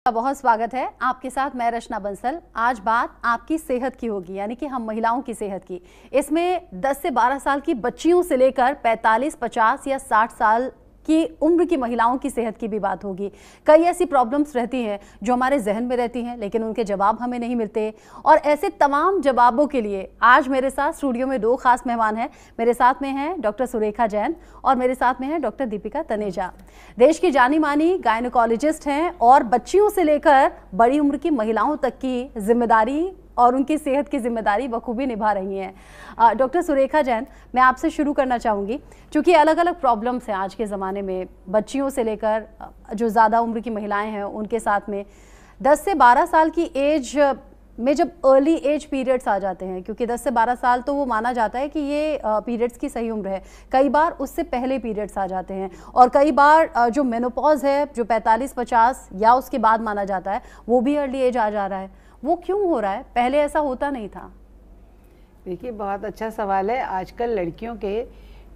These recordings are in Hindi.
बहुत स्वागत है आपके साथ। मैं रचना बंसल। आज बात आपकी सेहत की होगी, यानी कि हम महिलाओं की सेहत की। इसमें 10 से 12 साल की बच्चियों से लेकर 45, 50 या 60 साल की उम्र की महिलाओं की सेहत की भी बात होगी। कई ऐसी प्रॉब्लम्स रहती हैं जो हमारे जहन में रहती हैं, लेकिन उनके जवाब हमें नहीं मिलते। और ऐसे तमाम जवाबों के लिए आज मेरे साथ स्टूडियो में दो खास मेहमान हैं। मेरे साथ में हैं डॉक्टर सुरेखा जैन और मेरे साथ में हैं डॉक्टर दीपिका तनेजा। देश की जानी मानी गायनोकोलॉजिस्ट हैं और बच्चियों से लेकर बड़ी उम्र की महिलाओं तक की जिम्मेदारी और उनकी सेहत की जिम्मेदारी बखूबी निभा रही हैं। डॉक्टर सुरेखा जैन, मैं आपसे शुरू करना चाहूँगी, क्योंकि अलग अलग प्रॉब्लम्स हैं आज के ज़माने में, बच्चियों से लेकर जो ज़्यादा उम्र की महिलाएं हैं उनके साथ में। 10 से 12 साल की एज में जब अर्ली एज पीरियड्स आ जाते हैं, क्योंकि 10 से 12 साल तो वो माना जाता है कि ये पीरियड्स की सही उम्र है, कई बार उससे पहले पीरियड्स आ जाते हैं, और कई बार जो मेनोपॉज है जो 45-50 या उसके बाद माना जाता है वो भी अर्ली एज आ जा रहा है। वो क्यों हो रहा है? पहले ऐसा होता नहीं था। देखिए, बहुत अच्छा सवाल है। आजकल लड़कियों के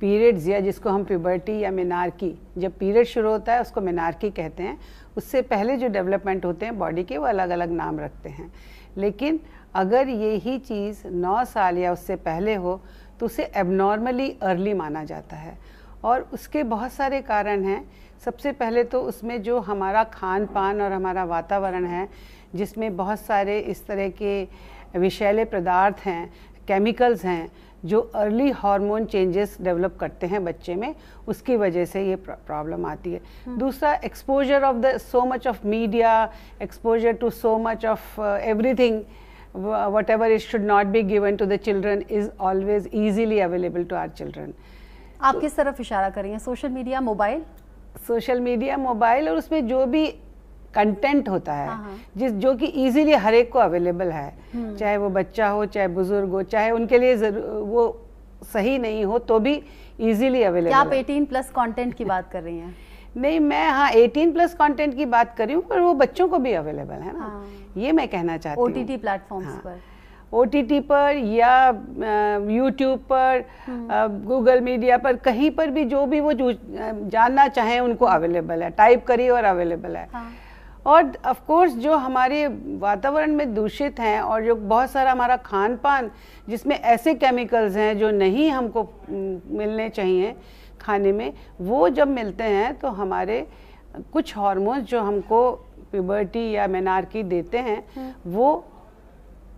पीरियड्स, या जिसको हम प्यूबर्टी या मेनार्की, जब पीरियड शुरू होता है उसको मेनार्की कहते हैं। उससे पहले जो डेवलपमेंट होते हैं बॉडी के, वो अलग अलग नाम रखते हैं। लेकिन अगर यही चीज़ 9 साल या उससे पहले हो तो उसे एबनॉर्मली अर्ली माना जाता है, और उसके बहुत सारे कारण हैं। सबसे पहले तो उसमें जो हमारा खान पान और हमारा वातावरण है, जिसमें बहुत सारे इस तरह के विषैले पदार्थ हैं, केमिकल्स हैं, जो अर्ली हार्मोन चेंजेस डेवलप करते हैं बच्चे में, उसकी वजह से ये प्रॉब्लम आती है। दूसरा, exposure of the so much of media, exposure to so much of everything, whatever it should not be given to the children is always easily available to our children. आप किस तरफ इशारा कर रही हैं? Social media, mobile? Social media, mobile, और उसमें जो भी कंटेंट होता है जो कि इजीली हर एक को अवेलेबल है, चाहे वो बच्चा हो, चाहे बुजुर्ग हो, चाहे उनके लिए वो सही नहीं हो तो भी इजीली अवेलेबल है। क्या आप 18+ कंटेंट की बात कर रही हैं? नहीं, मैं 18+ कंटेंट की बात कर रही हूँ, पर वो बच्चों को भी अवेलेबल है ना। ये मैं कहना चाहती हूँ। OTT प्लेटफॉर्म्स पर, OTT पर या YouTube पर, गूगल मीडिया पर, कहीं पर भी जो भी वो जानना चाहें उनको अवेलेबल है। टाइप करिए और अवेलेबल है। और ऑफ कोर्स जो हमारे वातावरण में दूषित हैं, और जो बहुत सारा हमारा खान पान जिसमें ऐसे केमिकल्स हैं जो नहीं हमको मिलने चाहिए खाने में, वो जब मिलते हैं तो हमारे कुछ हार्मोन्स जो हमको प्यूबर्टी या मेनार्की देते हैं, वो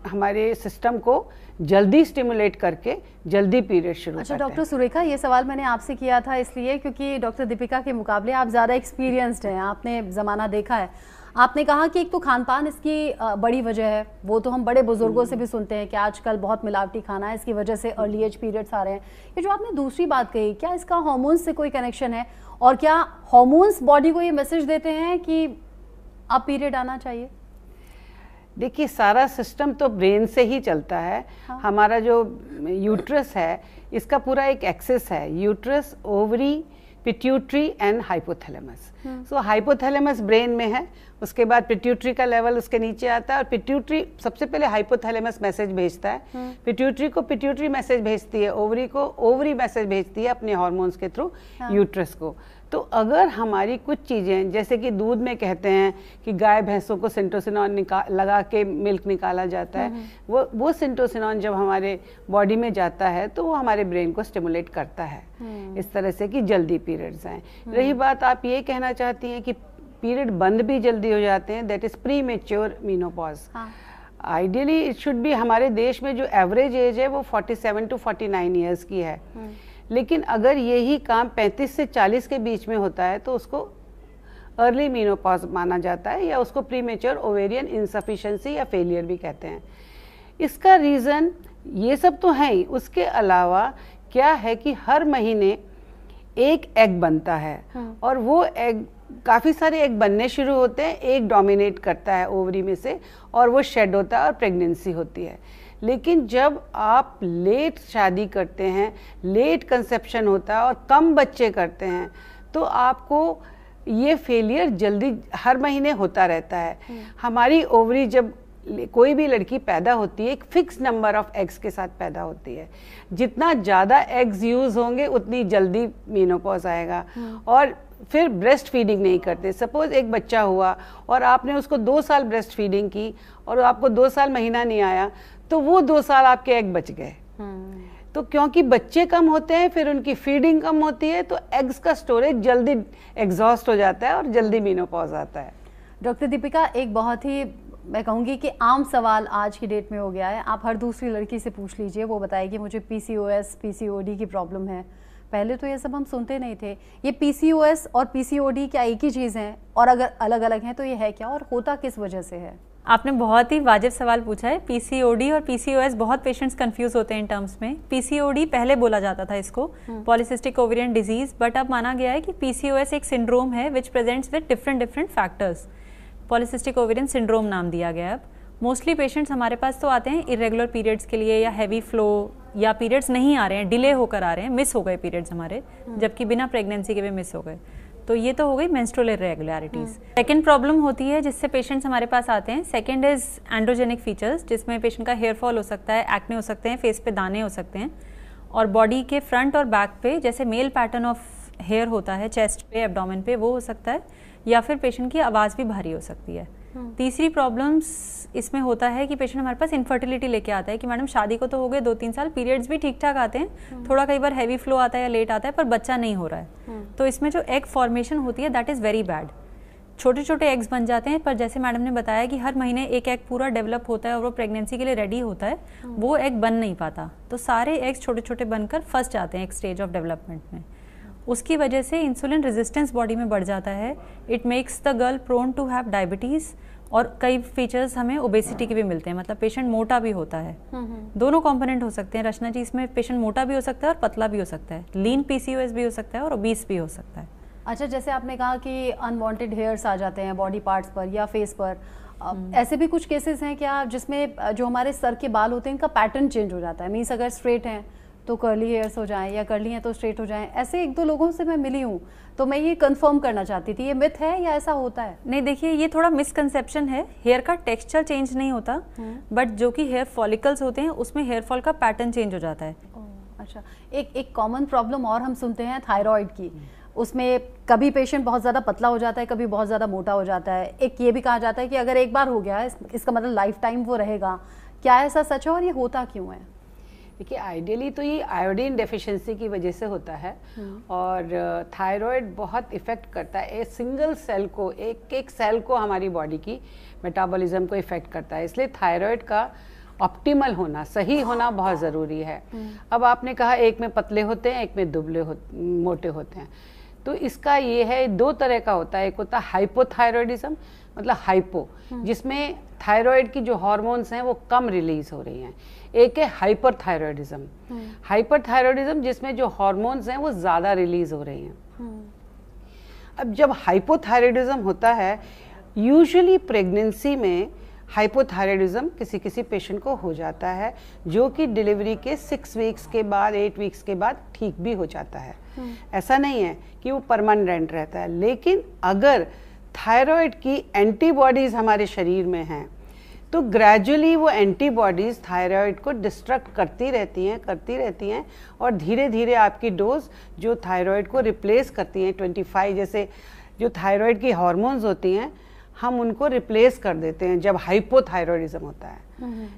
हमारे सिस्टम को जल्दी स्टिमुलेट करके जल्दी पीरियड शुरू करते हैं। डॉक्टर सुरेखा, ये सवाल मैंने आपसे किया था इसलिए क्योंकि डॉक्टर दीपिका के मुकाबले आप ज़्यादा एक्सपीरियंस्ड हैं, आपने ज़माना देखा है। आपने कहा कि एक तो खान पान इसकी बड़ी वजह है, वो तो हम बड़े बुजुर्गों से भी सुनते हैं कि आजकल बहुत मिलावटी खाना है, इसकी वजह से अर्ली एज पीरियड्स आ रहे हैं। ये जो आपने दूसरी बात कही, क्या इसका हार्मोन्स से कोई कनेक्शन है? और क्या हार्मोन्स बॉडी को ये मैसेज देते हैं कि अब पीरियड आना चाहिए? देखिए, सारा सिस्टम तो ब्रेन से ही चलता है। हमारा जो यूट्रस है, इसका पूरा एक एक्सिस है, uterus, ovary, pituitary and hypothalamus. So hypothalamus brain में है, उसके बाद पिट्यूटरी का लेवल उसके नीचे आता है, और पिट्यूटरी सबसे पहले हाइपोथैलेमस मैसेज भेजता है, पिट्यूटरी को पिट्यूटरी मैसेज भेजती है, ओवरी को ओवरी मैसेज भेजती है अपने हार्मोन्स के थ्रू यूट्रस को। तो अगर हमारी कुछ चीज़ें, जैसे कि दूध में कहते हैं कि गाय भैंसों को सिंटोसिनॉन लगा के मिल्क निकाला जाता है, वो सिंटोसिनॉन जब हमारे बॉडी में जाता है तो वो हमारे ब्रेन को स्टिमुलेट करता है इस तरह से कि जल्दी पीरियड्स आएँ। रही बात, आप ये कहना चाहती हैं कि पीरियड बंद भी जल्दी हो जाते हैं, that is pre mature menopause. Ideally it should be, हमारे देश में जो एवरेज एज है वो 47 to 49 ईयर्स की है। लेकिन अगर यही काम 35 से 40 के बीच में होता है तो उसको अर्ली मीनोपॉज माना जाता है, या उसको प्रीमेच्योर ओवेरियन इनसफिशिएंसी या फेलियर भी कहते हैं। इसका रीज़न ये सब तो है ही, उसके अलावा क्या है कि हर महीने एक एग बनता है, और वो एग, काफ़ी सारे एग बनने शुरू होते हैं, एक डोमिनेट करता है ओवरी में से, और वो शेड होता है और प्रेगनेंसी होती है। लेकिन जब आप लेट शादी करते हैं, लेट कंसेप्शन होता है और कम बच्चे करते हैं, तो आपको ये फेलियर जल्दी हर महीने होता रहता है। हमारी ओवरी, जब कोई भी लड़की पैदा होती है, एक फिक्स नंबर ऑफ एग्स के साथ पैदा होती है। जितना ज़्यादा एग्स यूज़ होंगे उतनी जल्दी मेनोपॉज आएगा। और फिर ब्रेस्ट फीडिंग नहीं करते। सपोज एक बच्चा हुआ और आपने उसको 2 साल ब्रेस्ट फीडिंग की और आपको 2 साल महीना नहीं आया, तो वो 2 साल आपके एग बच गए। तो क्योंकि बच्चे कम होते हैं, फिर उनकी फीडिंग कम होती है, तो एग्स का स्टोरेज जल्दी एग्जॉस्ट हो जाता है और जल्दी मेनोपॉज आता है। डॉक्टर दीपिका, एक बहुत ही मैं कहूँगी कि आम सवाल आज की डेट में हो गया है, आप हर दूसरी लड़की से पूछ लीजिए, वो बताएगी मुझे PCOS PCOD की प्रॉब्लम है। पहले तो ये सब हम सुनते नहीं थे। ये PCOS और PCOD क्या एक ही चीज़ हैं, और अगर अलग अलग हैं तो ये है क्या, और होता किस वजह से है? आपने बहुत ही वाजिब सवाल पूछा है। PCOD और PCOS बहुत पेशेंट्स कंफ्यूज होते हैं इन टर्म्स में। PCOD पहले बोला जाता था इसको, पॉलीसिस्टिक ओवेरियन डिजीज, बट अब माना गया है कि PCOS एक सिंड्रोम है which presents with different factors. Polycystic ovarian syndrome नाम दिया गया है। अब मोस्टली पेशेंट्स हमारे पास तो आते हैं इरेगुलर पीरियड्स के लिए, या हैवी फ्लो, या पीरियड्स नहीं आ रहे हैं, डिले होकर आ रहे हैं, मिस हो गए पीरियड्स हमारे, जबकि बिना प्रेगनेंसी के भी मिस हो गए। तो ये तो हो गई मेंस्ट्रुअल इरेगुलरिटीज। सेकंड प्रॉब्लम होती है जिससे पेशेंट्स हमारे पास आते हैं, सेकंड इज एंड्रोजेनिक फीचर्स, जिसमें पेशेंट का हेयर फॉल हो सकता है, एक्ने हो सकते हैं, फेस पे दाने हो सकते हैं, और बॉडी के फ्रंट और बैक पे जैसे मेल पैटर्न ऑफ हेयर होता है चेस्ट पे, एब्डोमेन पे, वो हो सकता है, या फिर पेशेंट की आवाज़ भी भारी हो सकती है। तीसरी प्रॉब्लम्स इसमें होता है कि पेशेंट हमारे पास इनफर्टिलिटी लेके आता है कि मैडम शादी को तो हो गए 2-3 साल, पीरियड्स भी ठीक ठाक आते हैं, थोड़ा कई बार हैवी फ्लो आता है या लेट आता है, पर बच्चा नहीं हो रहा है। तो इसमें जो एग फॉर्मेशन होती है दैट इज़ वेरी बैड। छोटे छोटे एग्स बन जाते हैं, पर जैसे मैडम ने बताया कि हर महीने एक एग पूरा डेवलप होता है और वो प्रेगनेंसी के लिए रेडी होता है, वो एग बन नहीं पाता। तो सारे एग्स छोटे छोटे बनकर फंस जाते हैं एक स्टेज ऑफ डेवलपमेंट में। उसकी वजह से इंसुलिन रेजिस्टेंस बॉडी में बढ़ जाता है। It makes the girl prone to have diabetes, और कई फीचर्स हमें ओबेसिटी के भी मिलते हैं, मतलब पेशेंट मोटा भी होता है। दोनों कंपोनेंट हो सकते हैं रचना जी, इसमें पेशेंट मोटा भी हो सकता है और पतला भी हो सकता है, लीन PCOS भी हो सकता है और ओबीस भी हो सकता है। अच्छा, जैसे आपने कहा कि अनवांटेड हेयर्स आ जाते हैं बॉडी पार्ट्स पर या फेस पर, ऐसे भी कुछ केसेस हैं क्या जिसमें जो हमारे सर के बाल होते हैं इनका पैटर्न चेंज हो जाता है? मीन्स अगर स्ट्रेट हैं तो कर्ली हेयर्स हो जाएं, या कर्ली हैं तो स्ट्रेट हो जाएं। ऐसे 1-2 लोगों से मैं मिली हूँ, तो मैं ये कंफर्म करना चाहती थी, ये मिथ है या ऐसा होता है? नहीं, देखिए ये थोड़ा मिसकंसेप्शन है। हेयर का टेक्सचर चेंज नहीं होता, बट जो कि हेयर फॉलिकल्स होते हैं उसमें हेयर फॉल का पैटर्न चेंज हो जाता है। अच्छा, एक कॉमन प्रॉब्लम और हम सुनते हैं थायराइड की। उसमें कभी पेशेंट बहुत ज़्यादा पतला हो जाता है, कभी बहुत ज़्यादा मोटा हो जाता है। एक ये भी कहा जाता है कि अगर एक बार हो गया इसका मतलब लाइफ टाइम वो रहेगा। क्या ऐसा सच है, और ये होता क्यों है? देखिए, आइडियली तो ये आयोडीन डेफिशिएंसी की वजह से होता है, और थायराइड बहुत इफ़ेक्ट करता है एक सिंगल सेल को, एक सेल को, हमारी बॉडी की मेटाबॉलिज्म को इफ़ेक्ट करता है। इसलिए थायराइड का ऑप्टिमल होना, सही होना बहुत ज़रूरी है। अब आपने कहा एक में पतले होते हैं, एक में दुबले मोटे होते हैं, तो इसका ये है 2 तरह का होता है। एक होता है हाइपोथायरॉयडिज्म, मतलब हाइपो, जिसमें थायराइड की जो हार्मोन्स हैं वो कम रिलीज हो रही हैं। एक है हाइपरथायरॉयडिज्म, हाइपरथायरॉयडिज्म जिसमें जो हार्मोन्स हैं वो ज़्यादा रिलीज हो रही हैं। अब जब हाइपोथायरॉयडिज्म होता है, यूजुअली प्रेगनेंसी में हाइपोथायरॉयडिज्म किसी किसी पेशेंट को हो जाता है, जो कि डिलीवरी के 6 वीक्स के बाद, 8 वीक्स के बाद ठीक भी हो जाता है। ऐसा नहीं है कि वो परमानेंट रहता है। लेकिन अगर थायराइड की एंटीबॉडीज़ हमारे शरीर में हैं, तो ग्रेजुअली वो एंटीबॉडीज़ थायराइड को डिस्ट्रक्ट करती रहती हैं और धीरे धीरे आपकी डोज जो थायराइड को रिप्लेस करती हैं, 25 जैसे जो थायराइड की हार्मोन्स होती हैं, हम उनको रिप्लेस कर देते हैं जब हाइपोथायरॉयडिज्म होता है,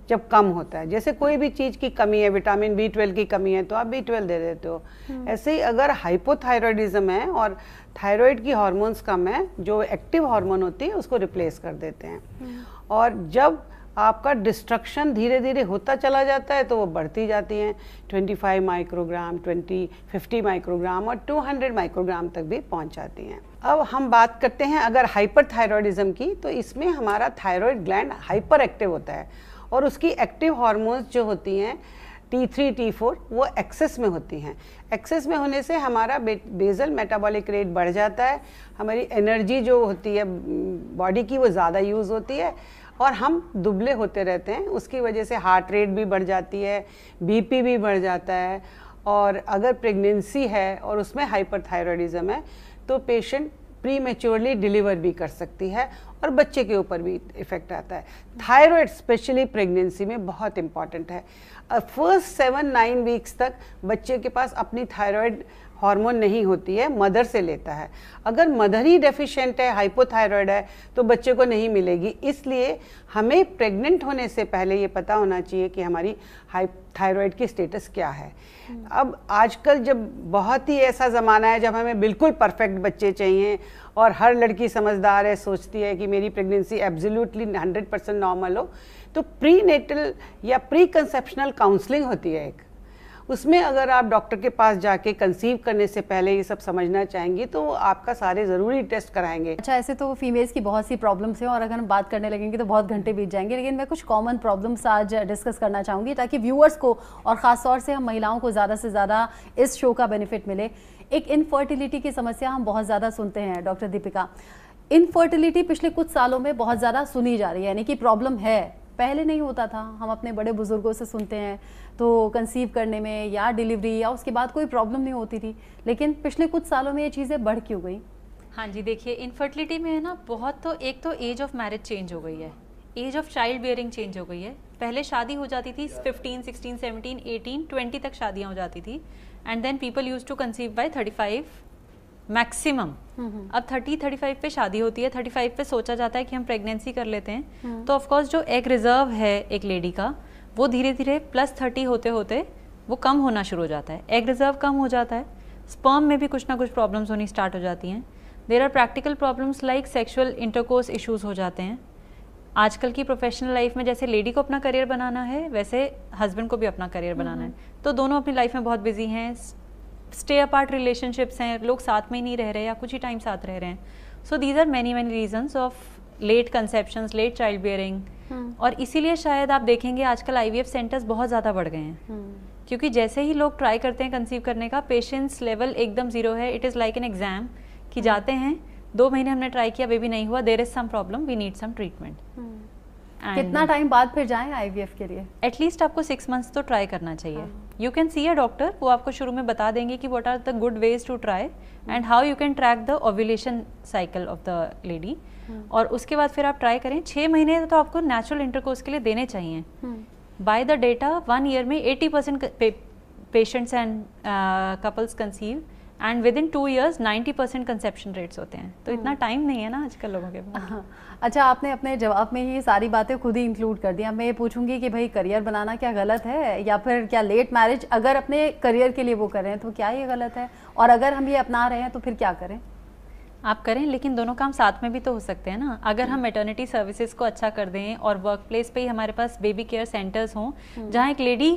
जब कम होता है। जैसे कोई भी चीज़ की कमी है, विटामिन B12 की कमी है तो आप B12 दे देते हो। ऐसे ही अगर हाइपोथायरॉयडिज्म है और थायराइड की हार्मोन्स कम है, जो एक्टिव हार्मोन होती है उसको रिप्लेस कर देते हैं। और जब आपका डिस्ट्रक्शन धीरे धीरे होता चला जाता है तो वो बढ़ती जाती हैं, 25 माइक्रोग्राम, 50 माइक्रोग्राम और 200 माइक्रोग्राम तक भी पहुंच जाती हैं। अब हम बात करते हैं अगर हाइपरथायरॉयडिज्म की, तो इसमें हमारा थायराइड ग्लैंड हाइपर एक्टिव होता है और उसकी एक्टिव हार्मोन्स जो होती हैं T3, T4 वो एक्सेस में होती हैं। एक्सेस में होने से हमारा बेसल मेटाबॉलिक रेट बढ़ जाता है, हमारी एनर्जी जो होती है बॉडी की वो ज़्यादा यूज़ होती है और हम दुबले होते रहते हैं। उसकी वजह से हार्ट रेट भी बढ़ जाती है, BP भी बढ़ जाता है। और अगर प्रेगनेंसी है और उसमें हाइपरथायरॉयडिज्म है तो पेशेंट प्रीमेच्योरली डिलीवर भी कर सकती है और बच्चे के ऊपर भी इफ़ेक्ट आता है। थायराइड स्पेशली प्रेगनेंसी में बहुत इम्पॉर्टेंट है। फर्स्ट 7-9 वीक्स तक बच्चे के पास अपनी थायराइड हार्मोन नहीं होती है, मदर से लेता है। अगर मदर ही डेफिशिएंट है, हाइपोथायराइड है, तो बच्चे को नहीं मिलेगी। इसलिए हमें प्रेग्नेंट होने से पहले ये पता होना चाहिए कि हमारी थायराइड की स्टेटस क्या है। अब आजकल जब बहुत ही ऐसा ज़माना है जब हमें बिल्कुल परफेक्ट बच्चे चाहिए और हर लड़की समझदार है, सोचती है कि मेरी प्रेगनेंसी एब्सोल्युटली 100% नॉर्मल हो, तो प्री नेटल या प्री कंसेप्शनल काउंसलिंग होती है एक। उसमें अगर आप डॉक्टर के पास जाके कंसीव करने से पहले ये सब समझना चाहेंगी तो आपका सारे ज़रूरी टेस्ट कराएंगे। अच्छा, ऐसे तो फीमेल्स की बहुत सी प्रॉब्लम्स हैं और अगर हम बात करने लगेंगे तो बहुत घंटे बीत जाएंगे, लेकिन मैं कुछ कॉमन प्रॉब्लम्स आज डिस्कस करना चाहूँगी ताकि व्यूअर्स को और ख़ास तौर से हम महिलाओं को ज़्यादा से ज़्यादा इस शो का बेनिफिट मिले। एक इनफर्टिलिटी की समस्या हम बहुत ज़्यादा सुनते हैं डॉक्टर दीपिका। इनफर्टिलिटी पिछले कुछ सालों में बहुत ज़्यादा सुनी जा रही है, यानी कि प्रॉब्लम है, पहले नहीं होता था। हम अपने बड़े बुजुर्गों से सुनते हैं तो कंसीव करने में या डिलीवरी या उसके बाद कोई प्रॉब्लम नहीं होती थी, लेकिन पिछले कुछ सालों में ये चीज़ें बढ़ क्यों गई? हाँ जी, देखिए इनफर्टिलिटी में है ना बहुत, तो एक तो एज ऑफ मैरिज चेंज हो गई है, age of child bearing change हो गई है। पहले शादी हो जाती थी 15, 16, 17, 18, 20 तक शादियाँ हो जाती थी, and then people use to conceive by 35 maximum. अब 30-35 पे शादी होती है, 35 पे सोचा जाता है कि हम प्रेगनेंसी कर लेते हैं। तो ऑफकोर्स जो एग रिजर्व है एक लेडी का, वो धीरे धीरे +30 होते होते वो कम होना शुरू हो जाता है, एग रिजर्व कम हो जाता है, स्पर्म में भी कुछ ना कुछ प्रॉब्लम्स होनी स्टार्ट हो जाती हैं। There are practical problems like sexual intercourse issues हो जाते हैं। आजकल की प्रोफेशनल लाइफ में जैसे लेडी को अपना करियर बनाना है, वैसे हस्बैंड को भी अपना करियर बनाना है, तो दोनों अपनी लाइफ में बहुत बिजी हैं। स्टे अपार्ट रिलेशनशिप्स हैं, लोग साथ में ही नहीं रह रहे या कुछ ही टाइम साथ रह रहे हैं। So these are many reasons of late conceptions, late child bearing. और इसीलिए शायद आप देखेंगे आजकल IVF सेंटर्स बहुत ज़्यादा बढ़ गए हैं, क्योंकि जैसे ही लोग ट्राई करते हैं कंसीव करने का, पेशेंस लेवल एकदम ज़ीरो है। It is like an exam कि जाते हैं, 2 महीने हमने ट्राई किया, बेबी नहीं हुआ, there is some problem, we need some treatment. कितना टाइम बाद फिर जाएं IVF के लिए? एटलीस्ट आपको 6 मंथ्स तो ट्राई करना चाहिए। You can see a doctor, वो आपको शुरू में बता देंगे कि what are the good ways to try and how you can track the ovulation cycle of the lady. और उसके बाद फिर आप ट्राई करें। 6 महीने तो आपको नेचुरल इंटरकोर्स के लिए देने चाहिए। बाय द डेटा 1 ईयर में 80% patients and couples conceive, and with in 2 years 90% conception rates होते हैं। तो इतना टाइम नहीं है ना आजकल लोगों के पास। अच्छा, आपने अपने जवाब में ये सारी बातें खुद ही इंक्लूड कर दिया। मैं ये पूछूंगी कि भाई करियर बनाना क्या गलत है, या फिर क्या लेट मैरिज अगर अपने करियर के लिए वो कर रहे हैं तो क्या ये गलत है, और अगर हम ये अपना रहे हैं तो फिर क्या करें? आप करें, लेकिन दोनों काम साथ में भी तो हो सकते हैं ना। अगर हम मैटर्निटी सर्विसेज को अच्छा कर दें और वर्क प्लेस पे ही हमारे पास बेबी केयर सेंटर्स हों, जहाँ एक लेडी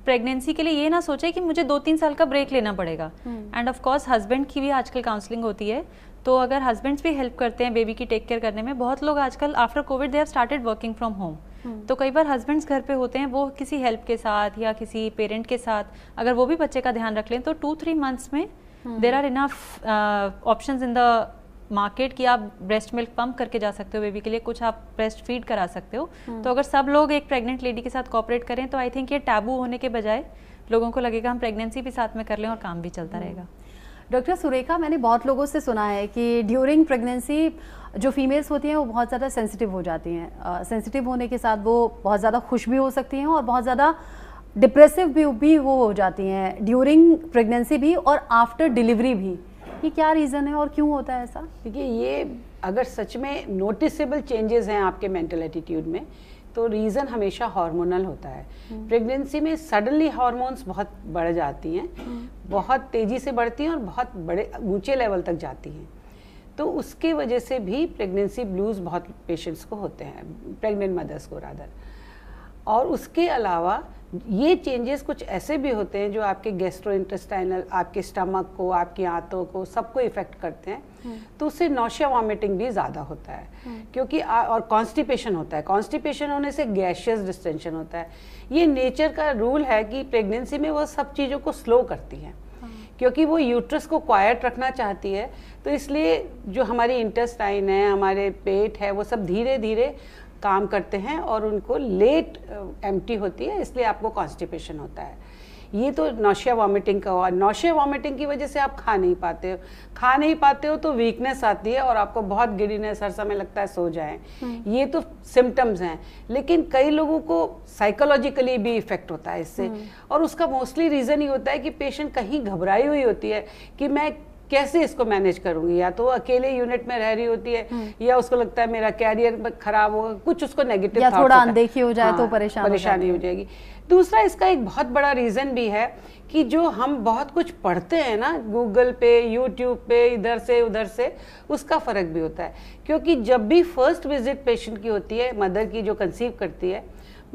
प्रेगनेंसी के लिए ये ना सोचे कि मुझे 2-3 साल का ब्रेक लेना पड़ेगा। एंड ऑफ कोर्स हस्बैंड की भी आजकल काउंसलिंग होती है, तो अगर हस्बैंड्स भी हेल्प करते हैं बेबी की टेक केयर करने में। बहुत लोग आजकल after Covid they have started working from home, तो कई बार हस्बैंड्स घर पे होते हैं, वो किसी हेल्प के साथ या किसी पेरेंट के साथ अगर वो भी बच्चे का ध्यान रख लें, तो 2-3 मंथ्स में there are enough options in the market कि आप ब्रेस्ट मिल्क पंप करके जा सकते हो बेबी के लिए, कुछ आप ब्रेस्ट फीड करा सकते हो। तो अगर सब लोग एक प्रेग्नेंट लेडी के साथ कोऑपरेट करें तो आई थिंक ये टैबू होने के बजाय लोगों को लगेगा हम प्रेगनेंसी भी साथ में कर लें और काम भी चलता रहेगा। डॉक्टर सुरेखा, मैंने बहुत लोगों से सुना है कि ड्यूरिंग प्रेगनेंसी जो फीमेल्स होती हैं वो बहुत ज़्यादा सेंसिटिव हो जाती हैं। सेंसिटिव होने के साथ वो बहुत ज़्यादा खुश भी हो सकती हैं और बहुत ज़्यादा डिप्रेसिव भी वो हो जाती हैं ड्यूरिंग प्रेगनेंसी भी और आफ्टर डिलीवरी भी। ये क्या रीज़न है और क्यों होता है ऐसा? देखिए, ये अगर सच में नोटिसेबल चेंजेस हैं आपके मेंटल एटीट्यूड में, तो रीज़न हमेशा हार्मोनल होता है। प्रेगनेंसी में सडनली हार्मोन्स बहुत बढ़ जाती हैं, बहुत तेज़ी से बढ़ती हैं और बहुत बड़े ऊंचे लेवल तक जाती हैं। तो उसके वजह से भी प्रेगनेंसी ब्लूज़ बहुत पेशेंट्स को होते हैं, प्रेग्नेंट मदर्स को रादर। और उसके अलावा ये चेंजेस कुछ ऐसे भी होते हैं जो आपके गैस्ट्रोइंटेस्टाइनल, आपके स्टमक को, आपकी आंतों को, सबको इफ़ेक्ट करते हैं। तो उससे नौशिया वॉमिटिंग भी ज़्यादा होता है, क्योंकि और कॉन्स्टिपेशन होता है। कॉन्स्टिपेशन होने से गैशियस डिस्टेंशन होता है। ये नेचर का रूल है कि प्रेगनेंसी में वो सब चीज़ों को स्लो करती हैं, क्योंकि वो यूट्रस को क्वाइट रखना चाहती है। तो इसलिए जो हमारी इंटेस्टाइन है, हमारे पेट है, वो सब धीरे धीरे काम करते हैं और उनको लेट एम्प्टी होती है, इसलिए आपको कॉन्स्टिपेशन होता है। ये तो नौशिया वॉमिटिंग का हुआ। नौशिया वॉमिटिंग की वजह से आप खा नहीं पाते हो तो वीकनेस आती है और आपको बहुत गिडीनेस, हर समय लगता है सो जाएं। ये तो सिम्टम्स हैं, लेकिन कई लोगों को साइकोलॉजिकली भी इफेक्ट होता है इससे, और उसका मोस्टली रीजन ये होता है कि पेशेंट कहीं घबराई हुई होती है कि मैं कैसे इसको मैनेज करूंगी, या तो वो अकेले यूनिट में रह रही होती है या उसको लगता है मेरा कैरियर खराब होगा, कुछ उसको नेगेटिव या थोड़ा अनदेखी हो जाए तो परेशानी हो जाएगी। दूसरा इसका एक बहुत बड़ा रीजन भी है कि जो हम बहुत कुछ पढ़ते हैं ना गूगल पे, यूट्यूब पे, इधर से उधर से, उसका फर्क भी होता है। क्योंकि जब भी फर्स्ट विजिट पेशेंट की होती है, मदर की जो कंसीव करती है,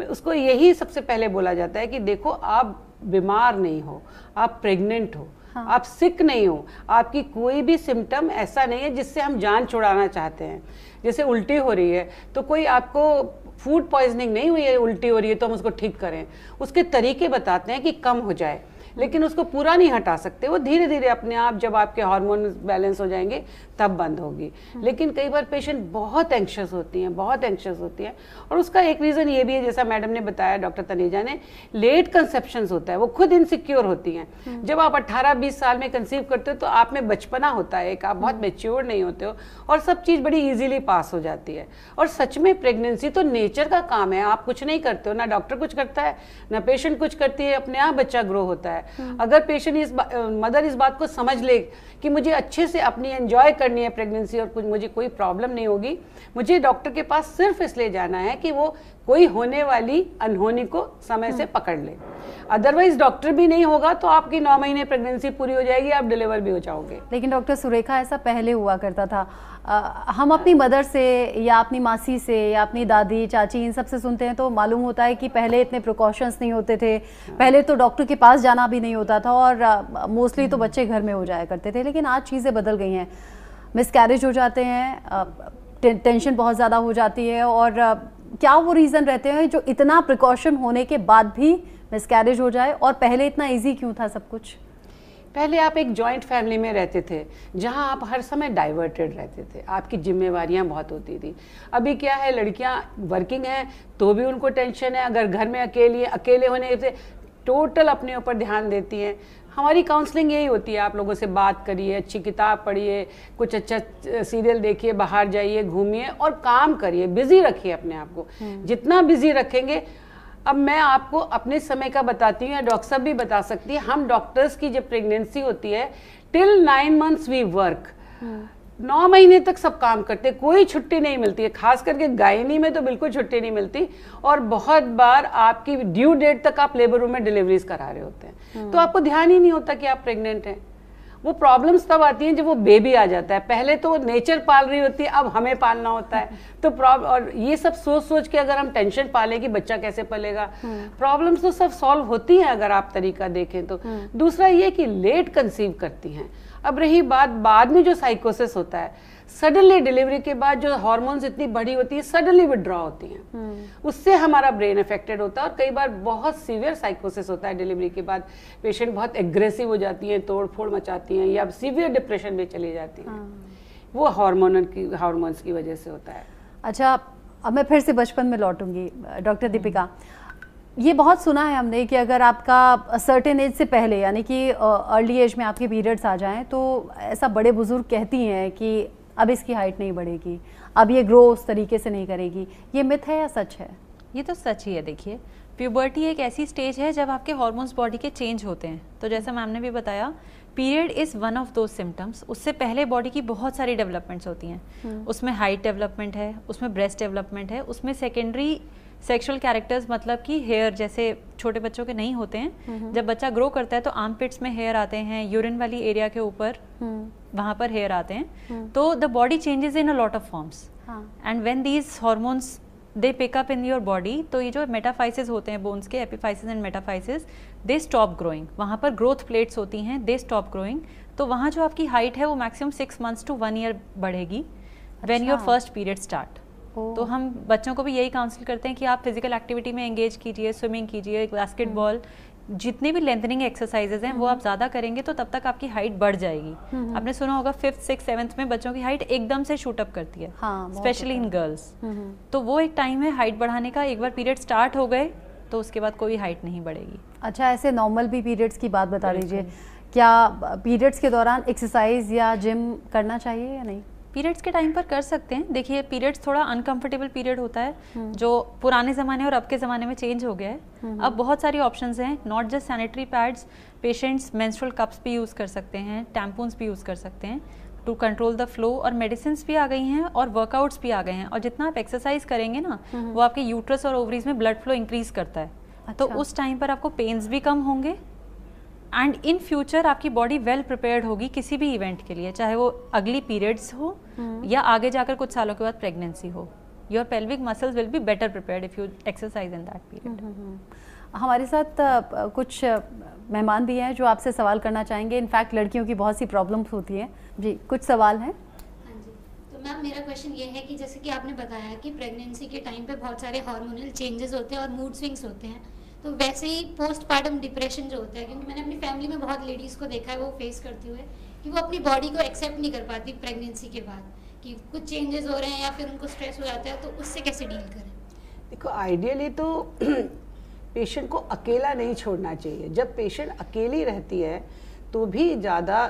उसको यही सबसे पहले बोला जाता है कि देखो आप बीमार नहीं हो, आप प्रेग्नेंट हो, हाँ। आप सिक नहीं हो, आपकी कोई भी सिम्टम ऐसा नहीं है जिससे हम जान छुड़ाना चाहते हैं। जैसे उल्टी हो रही है तो कोई आपको फूड पॉइजनिंग नहीं हुई है, उल्टी हो रही है तो हम उसको ठीक करें, उसके तरीके बताते हैं कि कम हो जाए, लेकिन उसको पूरा नहीं हटा सकते। वो धीरे धीरे अपने आप जब आपके हार्मोन बैलेंस हो जाएंगे तब बंद होगी। लेकिन कई बार पेशेंट बहुत एंक्शस होती हैं और उसका एक रीज़न ये भी है, जैसा मैडम ने बताया, डॉक्टर तनेजा ने, लेट कंसेप्शंस होता है, वो खुद इनसिक्योर होती हैं। जब आप 18-20 साल में कंसीव करते हो तो आप में बचपना होता है, आप बहुत मेच्योर नहीं होते हो और सब चीज़ बड़ी ईजिली पास हो जाती है। और सच में प्रेगनेंसी तो नेचर का काम है, आप कुछ नहीं करते हो, ना डॉक्टर कुछ करता है ना पेशेंट कुछ करती है, अपने आप बच्चा ग्रो होता है। अगर पेशेंट मदर इस बात को समझ ले कि मुझे अच्छे से अपनी एंजॉय करनी है प्रेगनेंसी और कुछ मुझे कोई प्रॉब्लम नहीं होगी, मुझे डॉक्टर के पास सिर्फ इसलिए जाना है कि वो कोई होने वाली अनहोनी को समय से पकड़ ले। अदरवाइज डॉक्टर भी नहीं होगा तो आपकी 9 महीने प्रेगनेंसी पूरी हो जाएगी, आप डिलीवर भी हो जाओगे। लेकिन डॉक्टर सुरेखा, ऐसा पहले हुआ करता था, हम अपनी मदर से या अपनी मासी से या अपनी दादी चाची इन सब से सुनते हैं तो मालूम होता है कि पहले इतने प्रिकॉशंस नहीं होते थे, पहले तो डॉक्टर के पास जाना भी नहीं होता था और मोस्टली तो बच्चे घर में हो जाया करते थे। लेकिन आज चीज़ें बदल गई हैं, मिसकैरेज हो जाते हैं, टेंशन बहुत ज़्यादा हो जाती है। और क्या वो रीज़न रहते हैं जो इतना प्रिकॉशन होने के बाद भी मिसकैरेज हो जाए, और पहले इतना ईजी क्यों था सब कुछ? पहले आप एक जॉइंट फैमिली में रहते थे जहां आप हर समय डाइवर्टेड रहते थे, आपकी जिम्मेवारियां बहुत होती थी। अभी क्या है, लड़कियां वर्किंग हैं तो भी उनको टेंशन है, अगर घर में अकेले होने से टोटल अपने ऊपर ध्यान देती हैं। हमारी काउंसलिंग यही होती है, आप लोगों से बात करिए, अच्छी किताब पढ़िए, कुछ अच्छा सीरियल देखिए, बाहर जाइए, घूमिए और काम करिए, बिजी रखिए अपने आप को। जितना बिजी रखेंगे, अब मैं आपको अपने समय का बताती हूँ या डॉक्टर साहब भी बता सकती है, हम डॉक्टर्स की जब प्रेगनेंसी होती है टिल 9 months वी वर्क, 9 महीने तक सब काम करते, कोई छुट्टी नहीं मिलती है, खास करके गायनी में तो बिल्कुल छुट्टी नहीं मिलती। और बहुत बार आपकी ड्यू डेट तक आप लेबर रूम में डिलीवरीज करा रहे होते हैं, तो आपको ध्यान ही नहीं होता कि आप प्रेग्नेंट हैं। वो प्रॉब्लम्स तब आती हैं जब वो बेबी आ जाता है, पहले तो नेचर पाल रही होती है, अब हमें पालना होता है। तो और ये सब सोच सोच के अगर हम टेंशन पालें कि बच्चा कैसे पलेगा, प्रॉब्लम्स तो सब सॉल्व होती हैं अगर आप तरीका देखें तो। दूसरा ये कि लेट कंसीव करती हैं। अब रही बात बाद में जो साइकोसिस होता है, सडनली डिलीवरी के बाद जो हार्मोन्स इतनी बड़ी होती है सडनली विड्रॉ होती हैं, उससे हमारा ब्रेन अफेक्टेड होता है और कई बार बहुत सीवियर साइकोसिस होता है डिलीवरी के बाद। पेशेंट बहुत एग्रेसिव हो जाती हैं, तोड़ फोड़ मचाती हैं या सीवियर डिप्रेशन में चली जाती हैं। वो हार्मोन्स की वजह से होता है। अच्छा, अब मैं फिर से बचपन में लौटूंगी डॉक्टर दीपिका। ये बहुत सुना है हमने कि अगर आपका सर्टेन एज से पहले, यानी कि अर्ली एज में आपके पीरियड्स आ जाएं, तो ऐसा बड़े बुजुर्ग कहती हैं कि अब इसकी हाइट नहीं बढ़ेगी, अब ये ग्रो उस तरीके से नहीं करेगी। ये मिथ है या सच है? ये तो सच ही है। देखिए, प्यूबर्टी एक ऐसी स्टेज है जब आपके हार्मोन्स बॉडी के चेंज होते हैं। तो जैसा मैम ने भी बताया, period is one of those symptoms. उससे पहले बॉडी की बहुत सारी डेवलपमेंट्स होती हैं। उसमें हाइट डेवलपमेंट है, उसमें ब्रेस्ट डेवलपमेंट है, उसमें सेकेंडरी सेक्सुअल कैरेक्टर्स, मतलब कि हेयर जैसे छोटे बच्चों के नहीं होते हैं। जब बच्चा ग्रो करता है तो आर्मपिट्स में हेयर आते हैं, यूरिन वाली एरिया के ऊपर वहाँ पर हेयर आते हैं। तो the body changes in a lot of forms and when these hormones they pick up in your body, तो ये जो मेटाफाइसिस होते हैं बोन्स के, epiphysis and metaphysis, they stop growing. वहाँ पर ग्रोथ प्लेट्स होती हैं, दे स्टॉप ग्रोइंग। तो वहाँ जो आपकी हाइट है वो मैक्सिमम 6 months to 1 year बढ़ेगी when your first period start. तो हम बच्चों को भी यही काउंसिल करते हैं कि आप फिजिकल एक्टिविटी में एंगेज कीजिए, स्विमिंग कीजिए, बास्केटबॉल, जितनी भी लेंथनिंग एक्सरसाइजेज हैं वो आप ज़्यादा करेंगे तो तब तक आपकी हाइट बढ़ जाएगी। आपने सुना होगा 5th, 6th, 7th में बच्चों की हाइट एकदम से शूट अप करती है, स्पेशली इन गर्ल्स। तो वो एक टाइम है हाइट बढ़ाने का। एक बार पीरियड स्टार्ट हो गए तो उसके बाद कोई हाइट नहीं बढ़ेगी। अच्छा, ऐसे नॉर्मल भी पीरियड्स की बात बता दीजिए, क्या पीरियड्स के दौरान एक्सरसाइज या जिम करना चाहिए या नहीं? पीरियड्स के टाइम पर कर सकते हैं। देखिए पीरियड्स थोड़ा अनकंफर्टेबल पीरियड होता है, जो पुराने ज़माने और अब के ज़माने में चेंज हो गया है। अब बहुत सारी ऑप्शंस हैं, not just sanitary pads, patients menstrual cups भी यूज़ कर सकते हैं, टैम्पून्स भी यूज़ कर सकते हैं टू कंट्रोल द फ्लो, और मेडिसिन भी आ गई हैं और वर्कआउट्स भी आ गए हैं। और जितना आप एक्सरसाइज करेंगे ना, वो आपके यूट्रस और ओवरीज में ब्लड फ्लो इंक्रीज करता है। अच्छा। तो उस टाइम पर आपको पेन्स भी कम होंगे एंड इन फ्यूचर आपकी बॉडी वेल प्रिपेयर्ड होगी किसी भी इवेंट के लिए, चाहे वो अगली पीरियड्स हो या आगे जाकर कुछ सालों के बाद प्रेगनेंसी हो। Your pelvic muscles will be better prepared if you exercise in that period. हमारे साथ कुछ मेहमान भी हैं जो आपसे सवाल करना चाहेंगे। इनफैक्ट लड़कियों की बहुत सी प्रॉब्लम्स होती हैं। जी, कुछ सवाल हैं? हाँ जी, तो मैम मेरा क्वेश्चन ये है कि जैसे कि आपने बताया कि प्रेगनेंसी के टाइम पे बहुत सारे हार्मोनल चेंजेस होते हैं और मूड स्विंग्स होते हैं, तो वैसे ही पोस्टपार्टम डिप्रेशन जो होता है, क्योंकि मैंने अपनी फैमिली में बहुत लेडीज़ को देखा है वो फेस करते हुए कि वो अपनी बॉडी को एक्सेप्ट नहीं कर पाती प्रेगनेंसी के बाद, कि कुछ चेंजेस हो रहे हैं या फिर उनको स्ट्रेस हो जाता है, तो उससे कैसे डील करें? देखो, आइडियली तो पेशेंट को अकेला नहीं छोड़ना चाहिए। जब पेशेंट अकेली रहती है तो भी ज़्यादा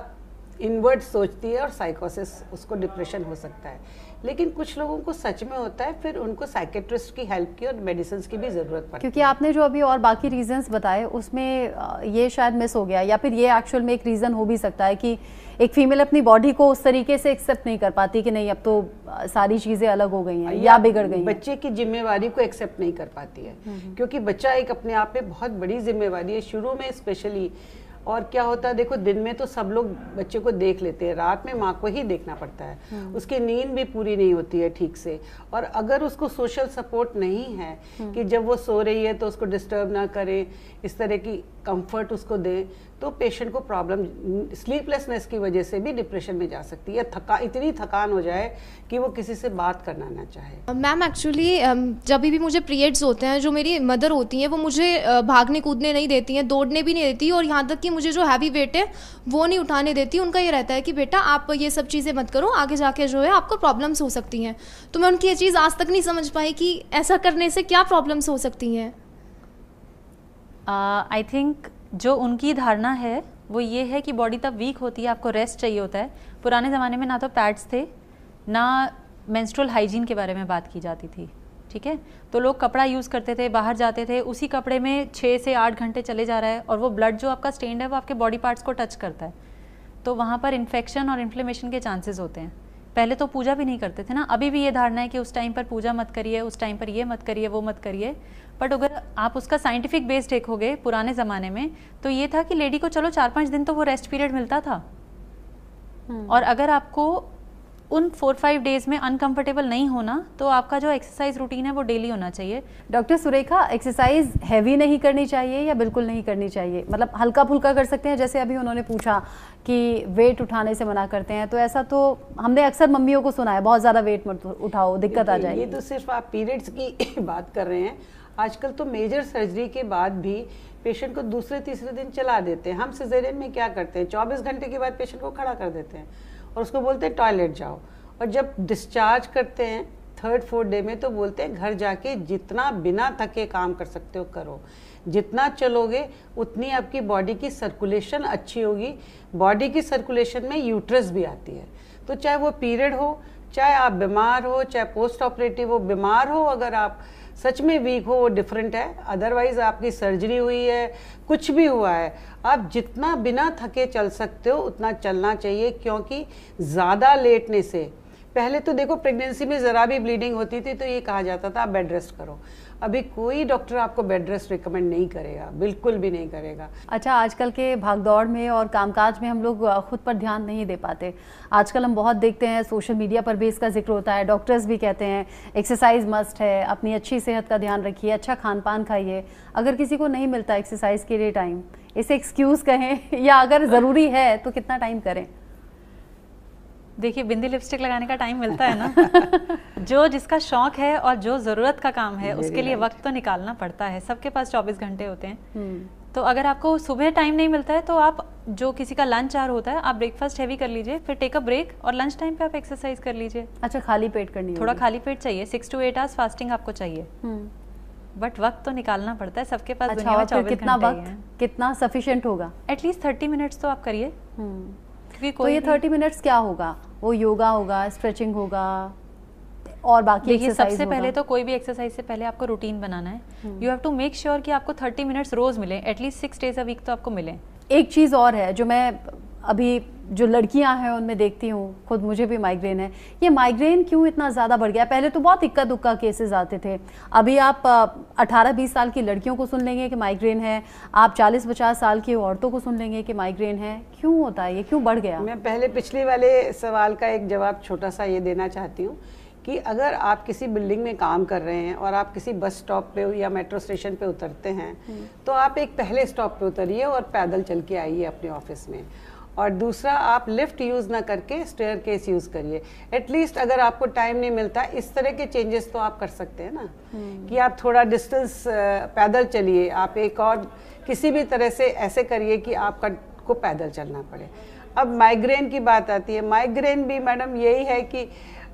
इनवर्ट सोचती है और साइकोसिस, उसको डिप्रेशन हो सकता है। लेकिन कुछ लोगों को सच में होता है, फिर उनको साइकेट्रिस्ट की हेल्प की और मेडिसिन की भी ज़रूरत पड़ती है। क्योंकि आपने जो अभी और बाकी रीजंस बताए उसमें ये शायद मिस हो गया, या फिर ये एक्चुअल में एक रीज़न हो भी सकता है कि एक फीमेल अपनी बॉडी को उस तरीके से एक्सेप्ट नहीं कर पाती कि नहीं अब तो सारी चीज़ें अलग हो गई हैं या बिगड़ गई हैं। बच्चे की जिम्मेवारी को एक्सेप्ट नहीं कर पाती है, क्योंकि बच्चा एक अपने आप में बहुत बड़ी जिम्मेवारी है शुरू में स्पेशली। और क्या होता है, देखो दिन में तो सब लोग बच्चे को देख लेते हैं, रात में माँ को ही देखना पड़ता है। उसकी नींद भी पूरी नहीं होती है ठीक से, और अगर उसको सोशल सपोर्ट नहीं है कि जब वो सो रही है तो उसको डिस्टर्ब ना करें, इस तरह की कंफर्ट उसको दें, तो पेशेंट को प्रॉब्लम स्लीपलेसनेस की वजह से भी डिप्रेशन में जा सकती है। इतनी थकान हो जाए कि वो किसी से बात करना ना चाहे। मैम एक्चुअली जब भी मुझे पीरियड्स होते हैं, जो मेरी मदर होती हैं वो मुझे भागने कूदने नहीं देती हैं, दौड़ने भी नहीं देती, और यहाँ तक कि मुझे जो हैवी वेट है वो नहीं उठाने देती। उनका ये रहता है कि बेटा आप ये सब चीज़ें मत करो, आगे जाके जो है आपको प्रॉब्लम्स हो सकती हैं। तो मैं उनकी ये चीज़ आज तक नहीं समझ पाई कि ऐसा करने से क्या प्रॉब्लम्स हो सकती हैं। आई थिंक जो उनकी धारणा है वो ये है कि बॉडी तब वीक होती है, आपको रेस्ट चाहिए होता है। पुराने ज़माने में ना तो पैड्स थे, ना मेंस्ट्रुअल हाइजीन के बारे में बात की जाती थी, ठीक है। तो लोग कपड़ा यूज़ करते थे, बाहर जाते थे, उसी कपड़े में 6 से 8 घंटे चले जा रहा है, और वो ब्लड जो आपका स्टेन्ड है वो आपके बॉडी पार्ट्स को टच करता है, तो वहाँ पर इन्फेक्शन और इन्फ्लेमेशन के चांसेस होते हैं। पहले तो पूजा भी नहीं करते थे ना, अभी भी ये धारणा है कि उस टाइम पर पूजा मत करिए, उस टाइम पर ये मत करिए, वो मत करिए। बट अगर आप उसका साइंटिफिक बेस देखोगे पुराने ज़माने में, तो ये था कि लेडी को चलो 4-5 दिन तो वो रेस्ट पीरियड मिलता था, और अगर आपको उन 4-5 डेज में अनकंफर्टेबल नहीं होना, तो आपका जो एक्सरसाइज रूटीन है वो डेली होना चाहिए। डॉक्टर सुरेखा, एक्सरसाइज हैवी नहीं करनी चाहिए या बिल्कुल नहीं करनी चाहिए? मतलब हल्का फुल्का कर सकते हैं, जैसे अभी उन्होंने पूछा कि वेट उठाने से मना करते हैं, तो ऐसा तो हमने अक्सर मम्मियों को सुना है, बहुत ज़्यादा वेट मत उठाओ, दिक्कत आ जाएगी। ये तो सिर्फ आप पीरियड्स की बात कर रहे हैं। आजकल तो मेजर सर्जरी के बाद भी पेशेंट को दूसरे-तीसरे दिन चला देते हैं। हम सिजेरियन में क्या करते हैं, 24 घंटे के बाद पेशेंट को खड़ा कर देते हैं और उसको बोलते हैं टॉयलेट जाओ, और जब डिस्चार्ज करते हैं 3rd-4th डे में तो बोलते हैं घर जाके जितना बिना थके काम कर सकते हो करो। जितना चलोगे उतनी आपकी बॉडी की सर्कुलेशन अच्छी होगी। बॉडी की सर्कुलेशन में यूट्रस भी आती है, तो चाहे वो पीरियड हो, चाहे आप बीमार हो, चाहे पोस्ट ऑपरेटिव हो, बीमार हो, अगर आप सच में वीक हो वो डिफरेंट है, अदरवाइज आपकी सर्जरी हुई है, कुछ भी हुआ है, आप जितना बिना थके चल सकते हो उतना चलना चाहिए। क्योंकि ज़्यादा लेटने से, पहले तो देखो प्रेगनेंसी में ज़रा भी ब्लीडिंग होती थी तो ये कहा जाता था आप बेड रेस्ट करो। अभी कोई डॉक्टर आपको बेड रेस्ट रिकमेंड नहीं करेगा, बिल्कुल भी नहीं करेगा। अच्छा, आजकल के भागदौड़ में और कामकाज में हम लोग खुद पर ध्यान नहीं दे पाते। आजकल हम बहुत देखते हैं, सोशल मीडिया पर भी इसका जिक्र होता है, डॉक्टर्स भी कहते हैं एक्सरसाइज मस्ट है, अपनी अच्छी सेहत का ध्यान रखिए, अच्छा खान पान खाइए। अगर किसी को नहीं मिलता एक्सरसाइज के लिए टाइम, इसे एक्सक्यूज़ कहें या अगर ज़रूरी है तो कितना टाइम करें? देखिए, बिंदी लिपस्टिक लगाने का टाइम मिलता है ना जो जिसका शौक है और जो ज़रूरत का काम है उसके लिए वक्त तो निकालना पड़ता है। सबके पास 24 घंटे होते हैं, तो अगर आपको सुबह टाइम नहीं मिलता है तो आप जो किसी का लंच आवर होता है, आप ब्रेकफास्ट हैवी कर लीजिए, फिर टेक अ ब्रेक और लंच टाइम पे आप एक्सरसाइज कर लीजिए। अच्छा, खाली पेट करनी है? थोड़ा खाली पेट चाहिए, 6 to 8 आवर्स फास्टिंग आपको चाहिए। बट वक्त तो निकालना पड़ता है, सबके पास अच्छा, दुनिया में और फिर 24 कितना घंटे ही वक्त, हैं। कितना सफिशिएंट होगा? एटलीस्ट 30 मिनट्स तो आप करिए, क्योंकि तो ये 30 मिनट्स क्या होगा? वो योगा होगा, स्ट्रेचिंग होगा और बाकी देखिए एक्सरसाइज सबसे होगा? पहले तो कोई भी एक्सरसाइज से पहले आपको रूटीन बनाना है। You have to make sure कि आपको 30 मिनट्स रोज मिले, एटलीस्ट 6 डेज अ वीक तो आपको मिले। एक चीज़ और है जो मैं अभी जो लड़कियां हैं उनमें देखती हूँ, खुद मुझे भी माइग्रेन है, ये माइग्रेन क्यों इतना ज़्यादा बढ़ गया? पहले तो बहुत इक्का दुक्का केसेस आते थे, अभी आप 18-20 साल की लड़कियों को सुन लेंगे कि माइग्रेन है, आप 40-50 साल की औरतों को सुन लेंगे कि माइग्रेन है। क्यों होता है ये, क्यों बढ़ गया? मैं पहले पिछले वाले सवाल का एक जवाब छोटा सा ये देना चाहती हूँ कि अगर आप किसी बिल्डिंग में काम कर रहे हैं और आप किसी बस स्टॉप पे या मेट्रो स्टेशन पे उतरते हैं, तो आप एक पहले स्टॉप पे उतरिए और पैदल चल के आइए अपने ऑफिस में। और दूसरा, आप लिफ्ट यूज़ ना करके स्टेयर केस यूज़ करिए। एटलीस्ट अगर आपको टाइम नहीं मिलता, इस तरह के चेंजेस तो आप कर सकते हैं ना, कि आप थोड़ा डिस्टेंस पैदल चलिए, आप एक और किसी भी तरह से ऐसे करिए कि आपका को पैदल चलना पड़े। अब माइग्रेन की बात आती है, माइग्रेन भी मैडम यही है कि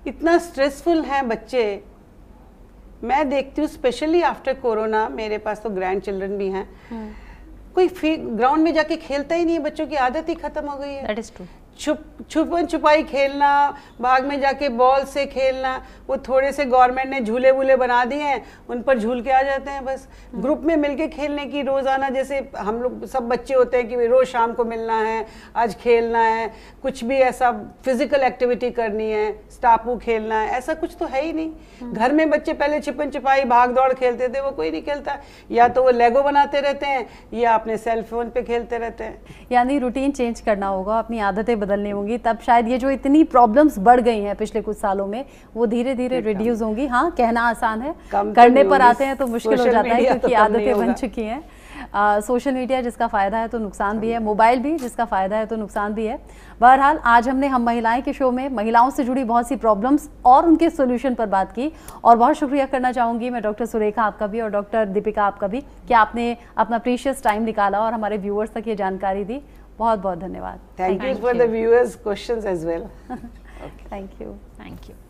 इतना स्ट्रेसफुल हैं बच्चे। मैं देखती हूँ स्पेशली आफ्टर कोरोना, मेरे पास तो ग्रैंड चिल्ड्रन भी हैं, कोई ग्राउंड में जाके खेलता ही नहीं है, बच्चों की आदत ही खत्म हो गई है। That is true. छुपन छुपाई खेलना, बाग में जाके बॉल से खेलना, वो थोड़े से गवर्नमेंट ने झूले वूले बना दिए हैं, उन पर झूल के आ जाते हैं बस। ग्रुप में मिलके खेलने की रोज़ाना, जैसे हम लोग सब बच्चे होते हैं कि रोज़ शाम को मिलना है, आज खेलना है, कुछ भी ऐसा फिजिकल एक्टिविटी करनी है, स्टापू खेलना है, ऐसा कुछ तो है ही नहीं। घर में बच्चे पहले छिपन छुपाई भाग दौड़ खेलते थे, वो कोई नहीं खेलता, या तो वो लेगो बनाते रहते हैं या अपने सेल फोन पे खेलते रहते हैं। यानी रूटीन चेंज करना होगा, अपनी आदतें बदलनी होंगी, तब शायद ये जो इतनी प्रॉब्लम्स बढ़ गई हैं पिछले कुछ सालों में, वो धीरे धीरे रिड्यूस होंगी। हाँ, कहना आसान है, करने पर आते हैं तो मुश्किल हो जाता है, क्योंकि आदतें बन चुकी हैं। सोशल मीडिया जिसका फ़ायदा है तो नुकसान भी है, मोबाइल भी जिसका फ़ायदा है तो नुकसान भी है। बहरहाल आज हमने हम महिलाएं के शो में महिलाओं से जुड़ी बहुत सी प्रॉब्लम्स और उनके सोल्यूशन पर बात की, और बहुत शुक्रिया करना चाहूँगी मैं डॉक्टर सुरेखा आपका भी और डॉक्टर दीपिका आपका भी कि आपने अपना प्रीशियस टाइम निकाला और हमारे व्यूअर्स तक ये जानकारी दी। बहुत बहुत धन्यवाद। Thank you for the viewers questions as well. Thank you. Thank you.